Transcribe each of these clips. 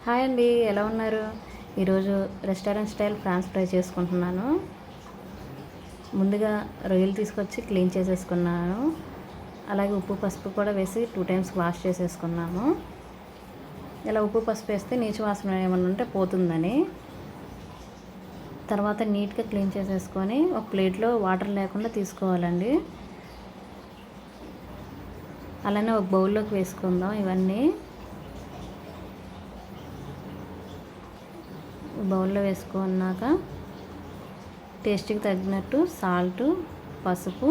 Hi అండి, ఎలా ఉన్నారు? ఈరోజు రెస్టారెంట్ స్టైల్ ఫ్రాన్స్ ఫ్రై చేసుకుంటున్నాను. ముందుగా రొయ్యలు తీసుకొచ్చి క్లీన్ చేసేసుకున్నాను. అలాగే ఉప్పు పసుపు కూడా వేసి 2 టైమ్స్ వాష్ చేసేసుకున్నాము. ఇలా ఉప్పు పసుపు వేస్తే నీచు వాసన ఏమన్నా ఉంటే పోతుందని. తర్వాత నీట్గా క్లీన్ చేసేసుకొని ఒక ప్లేట్లో వాటర్ లేకుండా తీసుకోవాలండి. అలానే ఒక బౌల్లోకి వేసుకుందాం. ఇవన్నీ బౌల్లో వేసుకున్నాక టేస్ట్కి తగినట్టు సాల్ట్, పసుపు,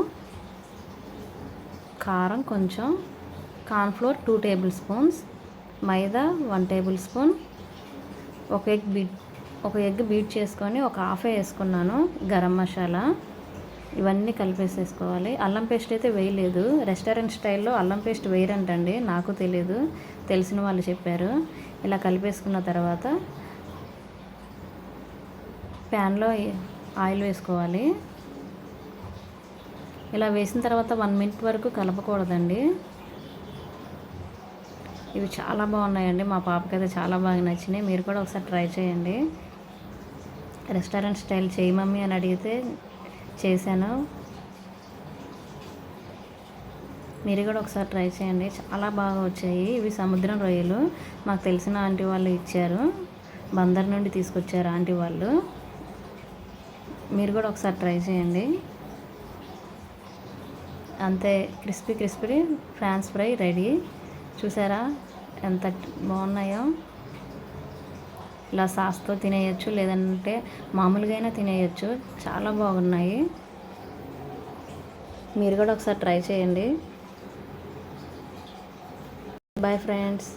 కారం కొంచెం, కార్న్ఫ్లోర్ 2 టేబుల్ స్పూన్స్, మైదా 1 టేబుల్ స్పూన్, ఒక ఎగ్ బీట్ చేసుకొని ఒక హాఫే వేసుకున్నాను. గరం మసాలా ఇవన్నీ కలిపేసేసుకోవాలి. అల్లం పేస్ట్ అయితే వేయలేదు. రెస్టారెంట్ స్టైల్లో అల్లం పేస్ట్ వేయరంటండి, నాకు తెలియదు, తెలిసిన వాళ్ళు చెప్పారు. ఇలా కలిపేసుకున్న తర్వాత ప్యాన్లో ఆయిల్ వేసుకోవాలి. ఇలా వేసిన తర్వాత 1 మినిట్ వరకు కలపకూడదండి. ఇవి చాలా బాగున్నాయండి, మా పాపకైతే చాలా బాగా నచ్చినాయి. మీరు కూడా ఒకసారి ట్రై చేయండి. రెస్టారెంట్ స్టైల్ చేయి మమ్మీ అని అడిగితే చేశాను. మీరు కూడా ఒకసారి ట్రై చేయండి, చాలా బాగా వచ్చాయి. ఇవి సముద్రం రొయ్యలు, మాకు తెలిసిన ఆంటీ వాళ్ళు ఇచ్చారు. బందర్ నుండి తీసుకొచ్చారు ఆంటీ వాళ్ళు. మీరు కూడా ఒకసారి ట్రై చేయండి. అంతే, క్రిస్పీ ఫ్రాన్స్ ఫ్రై రెడీ. చూసారా ఎంత బాగున్నాయో? ఇలా సాస్తో తినేయచ్చు, లేదంటే మామూలుగా అయినా తినేయచ్చు. చాలా బాగున్నాయి. మీరు కూడా ఒకసారి ట్రై చేయండి. Bye friends.